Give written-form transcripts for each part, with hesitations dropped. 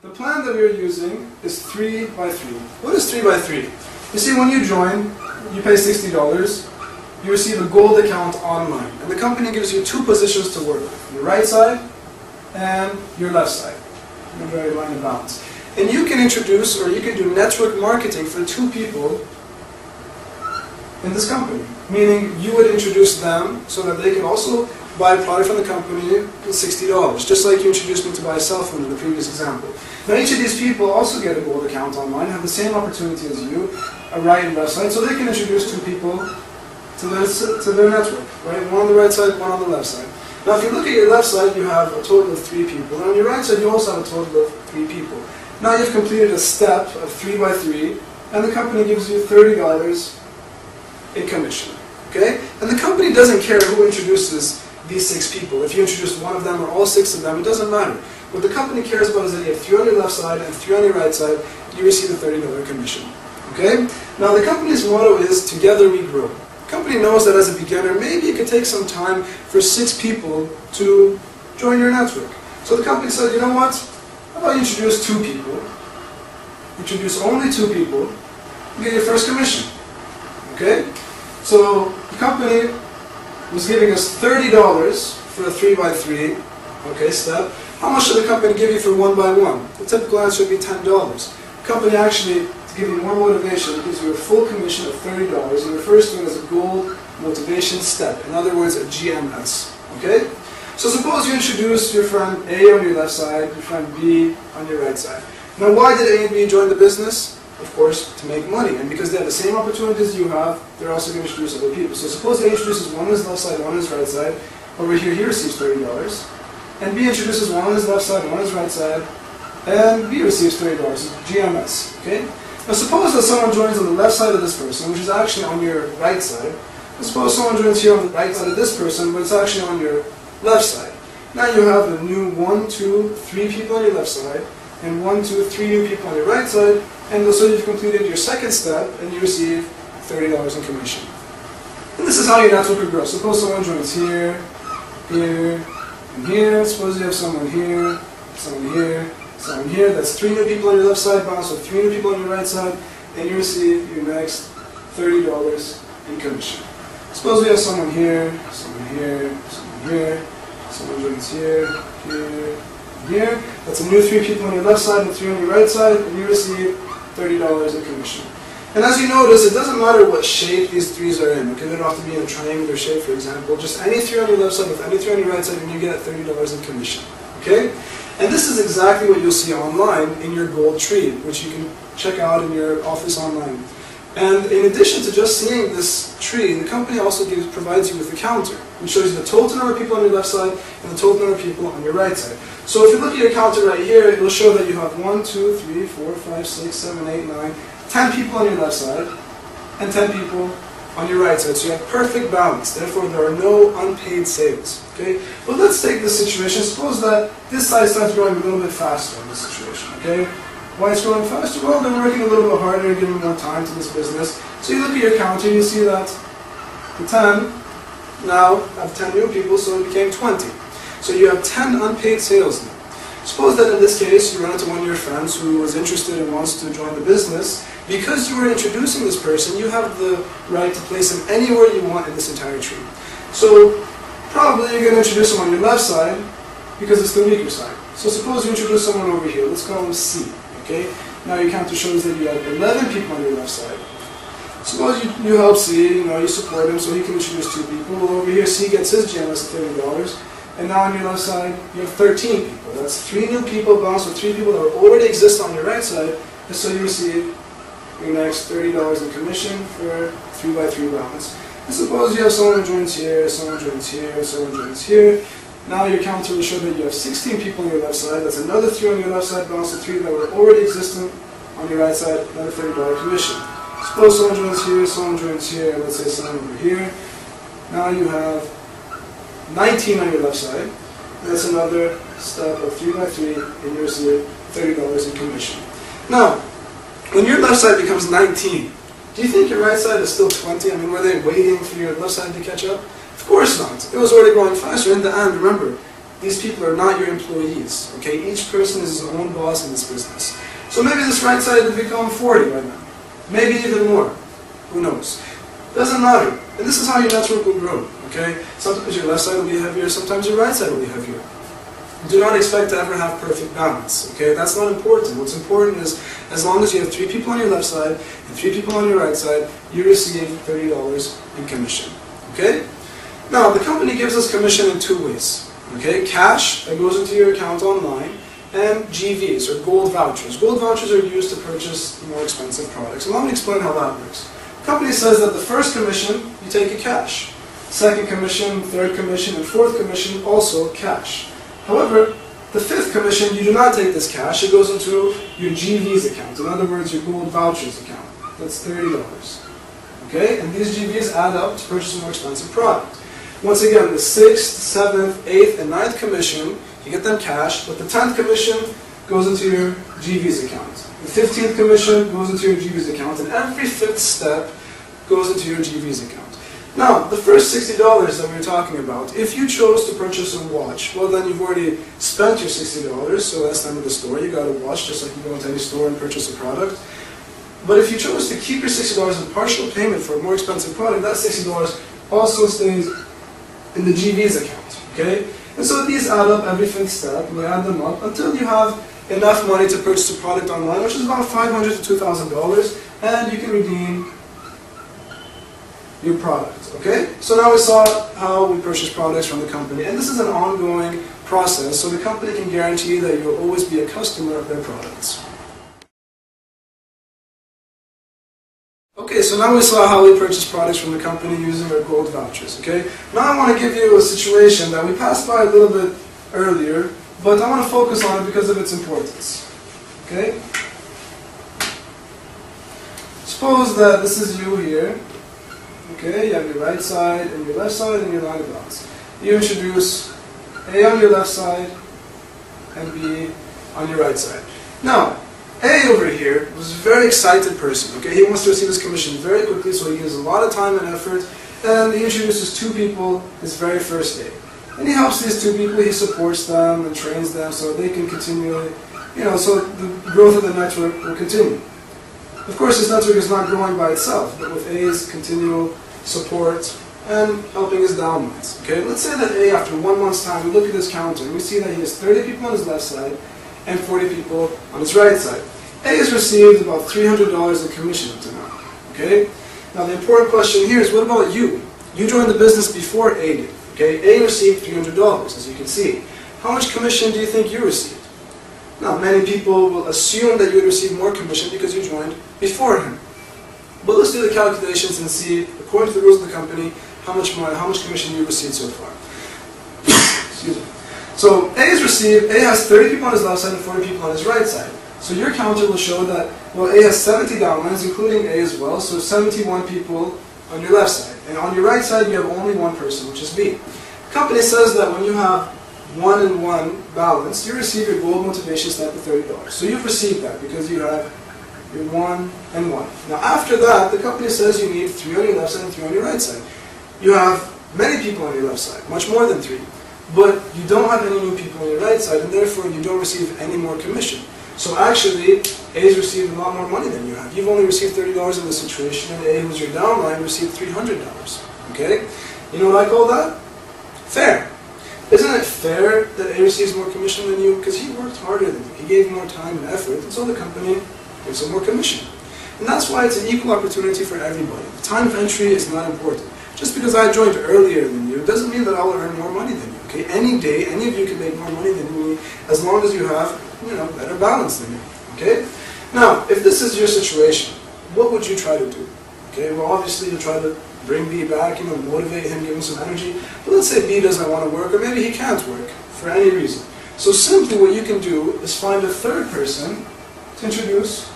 The plan that we are using is 3 by 3. What is 3 by 3? You see, when you join, you pay $60, you receive a gold account online, and the company gives you two positions to work with, your right side and your left side. Your very line of balance. And you can introduce, or you can do network marketing for two people in this company. Meaning, you would introduce them so that they can also buy a product from the company with $60, just like you introduced me to buy a cell phone in the previous example. Now each of these people also get a gold account online, have the same opportunity as you, a right and left side, so they can introduce two people to their network, right? One on the right side, one on the left side. Now if you look at your left side, you have a total of 3 people, and on your right side you also have a total of 3 people. Now you've completed a step of 3 by 3, and the company gives you $30 in commission, okay? And the company doesn't care who introduces these 6 people. If you introduce one of them or all 6 of them, it doesn't matter. What the company cares about is that you have 3 on your left side and 3 on your right side, you receive a $30 commission. Okay? Now the company's motto is, together we grow. The company knows that as a beginner, maybe it could take some time for 6 people to join your network. So the company said, you know what? How about you introduce 2 people? Introduce only 2 people, you get your first commission. Okay? So the company was giving us $30 for a 3 by 3 step. How much should the company give you for 1 by 1? The typical answer would be $10. The company actually, to give you more motivation, gives you a full commission of $30 and refers to it as a gold motivation step. In other words, a GMS. Okay? So suppose you introduce your friend A on your left side, your friend B on your right side. Now why did A and B join the business? Of course, to make money. And because they have the same opportunities you have, they're also going to introduce other people. So suppose A introduces one on his left side, one on his right side. Over here, he receives $30. And B introduces one on his left side, one on his right side. And B receives $30. It's GMS. Okay? Now suppose that someone joins on the left side of this person, which is actually on your right side. And suppose someone joins here on the right side of this person, but it's actually on your left side. Now you have a new 1, 2, 3 people on your left side, and 1, 2, 3 new people on your right side. And so you've completed your second step, and you receive $30 in commission. And this is how your network will grow. Suppose someone joins here, here, and here. Suppose you have someone here, someone here, someone here. That's 3 new people on your left side, bounce with 3 new people on your right side, and you receive your next $30 in commission. Suppose we have someone here, someone here, someone here, someone joins here, here, here. That's a new 3 people on your left side and 3 on your right side, and you receive $30 in commission. And as you notice, it doesn't matter what shape these 3s are in. Okay, they don't have to be in a triangular shape, for example. Just any 3 on your left side with any 3 on your right side, and you get $30 in commission. Okay? And this is exactly what you'll see online in your gold tree, which you can check out in your office online. And in addition to just seeing this tree, the company also provides you with a counter, which shows you the total number of people on your left side and the total number of people on your right side. So if you look at your counter right here, it will show that you have 1, 2, 3, 4, 5, 6, 7, 8, 9, 10 people on your left side and 10 people on your right side. So you have perfect balance. Therefore, there are no unpaid sales. Okay? But let's take this situation. Suppose that this side starts growing a little bit faster in this situation. Okay? Why it's growing faster? Well, they're working a little bit harder and giving more time to this business. So you look at your counter and you see that the 10 now have 10 new people, so it became 20. So you have 10 unpaid sales now. Suppose that in this case you run into one of your friends who is interested and wants to join the business. Because you are introducing this person, you have the right to place him anywhere you want in this entire tree. So probably you're going to introduce him on your left side because it's the weaker side. So suppose you introduce someone over here. Let's call him C. Okay? Now your counter shows that you have 11 people on your left side. Suppose you help C, you support him so he can introduce 2 people. Well, over here C gets his GMS at $30. And now on your left side, you have 13 people. That's 3 new people balanced with 3 people that already exist on your right side. And so you receive your next $30 in commission for 3 by 3 balance. And suppose you have someone who joins here, someone joins here, someone joins here. Now your counter will show that you have 16 people on your left side. That's another 3 on your left side, balanced with 3 that were already existent on your right side, another $30 commission. Suppose someone joins here, let's say someone over here. Now you have 19 on your left side. That's another step of 3 by 3, and you receive $30 in commission. Now, when your left side becomes 19, do you think your right side is still 20? I mean, were they waiting for your left side to catch up? Of course not. It was already growing faster. In the end, remember, these people are not your employees, okay? Each person is his own boss in this business. So maybe this right side will become 40 by then. Maybe even more. Who knows? Doesn't matter. And this is how your network will grow, okay? Sometimes your left side will be heavier, sometimes your right side will be heavier. Do not expect to ever have perfect balance, okay? That's not important. What's important is, as long as you have 3 people on your left side and 3 people on your right side, you receive $30 in commission, okay? Now, the company gives us commission in 2 ways, okay? Cash that goes into your account online, and GVs, or gold vouchers. Gold vouchers are used to purchase more expensive products. And let me explain how that works. The company says that the first commission, you take it cash. Second commission, third commission, and fourth commission, also cash. However, the 5th commission, you do not take this cash. It goes into your GVs account. In other words, your gold vouchers account. That's $30. Okay? And these GVs add up to purchase a more expensive product. Once again, the 6th, 7th, 8th, and 9th commission, you get them cash, but the 10th commission goes into your GVs account. The 15th commission goes into your GVs account, and every 5th step goes into your GVs account. Now, the first $60 that we were talking about, if you chose to purchase a watch, well then you've already spent your $60, so that's the end of the story. You got a watch just like you go into any store and purchase a product. But if you chose to keep your $60 in partial payment for a more expensive product, that $60 also stays in the GVs account, okay? And so these add up every 5th step, and you add them up until you have enough money to purchase a product online, which is about $500 to $2,000, and you can redeem your product, okay? So now we saw how we purchase products from the company, and this is an ongoing process, so the company can guarantee that you will always be a customer of their products. Okay, so now we saw how we purchase products from the company using our gold vouchers, okay? Now I want to give you a situation that we passed by a little bit earlier, but I want to focus on it because of its importance, okay? Suppose that this is you here, okay? You have your right side and your left side and your line of balance. You introduce A on your left side and B on your right side. Now, A over here was a very excited person, okay? He wants to receive his commission very quickly, so he gives a lot of time and effort, and he introduces 2 people his very first day. And he helps these 2 people, he supports them and trains them so they can continually, so the growth of the network will continue. Of course, this network is not growing by itself, but with A's continual support and helping his downlines, okay? Let's say that A, after 1 month's time, we look at his counter and we see that he has 30 people on his left side and 40 people on his right side. A has received about $300 in commission up to now, okay? Now the important question here is, what about you? You joined the business before A did, okay? A received $300, as you can see. How much commission do you think you received? Now, many people will assume that you would receive more commission because you joined before him. But let's do the calculations and see, according to the rules of the company, how much commission you received so far. Excuse me. So A has 30 people on his left side and 40 people on his right side. So your counter will show that, well, A has 70 downlines, including A as well, so 71 people on your left side. And on your right side, you have only 1 person, which is B. The company says that when you have 1 and 1 balance, you receive your gold motivation step of $30. So you've received that because you have your 1 and 1. Now after that, the company says you need 3 on your left side and 3 on your right side. You have many people on your left side, much more than 3. But you don't have any new people on your right side, and therefore you don't receive any more commission. So actually, A's received a lot more money than you have. You've only received $30 in this situation, and A, who's your downline, received $300. Okay? You know what I call that? Fair. Isn't it fair that A receives more commission than you? Because he worked harder than you. He gave more time and effort, and so the company gives him more commission. And that's why it's an equal opportunity for everybody. The time of entry is not important. Just because I joined earlier than you doesn't mean that I'll earn more money than you. Okay? Any day, any of you can make more money than me as long as you have, better balance than me. Okay? Now, if this is your situation, what would you try to do? Okay? Well, obviously you'll try to bring B back, motivate him, give him some energy. But let's say B doesn't want to work, or maybe he can't work for any reason. So simply what you can do is find a 3rd person to introduce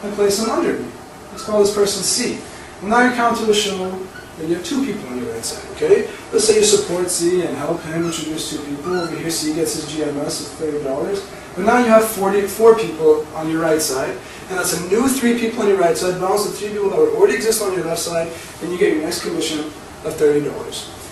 and place him under B. Let's call this person C. And now your counter will show that you have 2 people on your right side, okay? Let's say you support C and help him introduce 2 people. Over here, C gets his GMS of $30. But now you have 44 people on your right side, and that's a new 3 people on your right side, balance the 3 people that already exist on your left side, and you get your next commission of $30.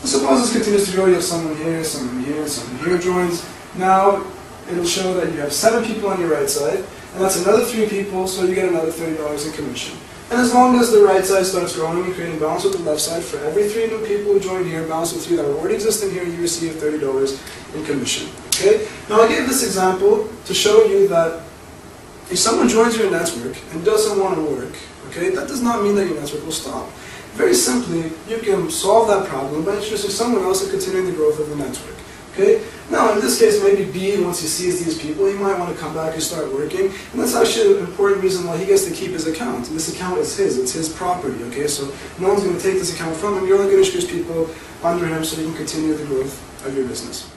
Suppose this continues to grow, you have someone here, someone here, someone here joins. Now it'll show that you have 7 people on your right side, and that's another 3 people, so you get another $30 in commission. And as long as the right side starts growing and creating balance with the left side, for every 3 new people who join here, balance with 3 that are already existing here, you receive $30 in commission. Okay? Now I gave this example to show you that if someone joins your network and doesn't want to work, okay, that does not mean that your network will stop. Very simply, you can solve that problem by introducing someone else and continuing the growth of the network. Okay? Now, in this case, maybe B, once he sees these people, he might want to come back and start working. And that's actually an important reason why he gets to keep his account. And this account is his. It's his property. Okay? So no one's going to take this account from him. You're only going to introduce people under him so you can continue the growth of your business.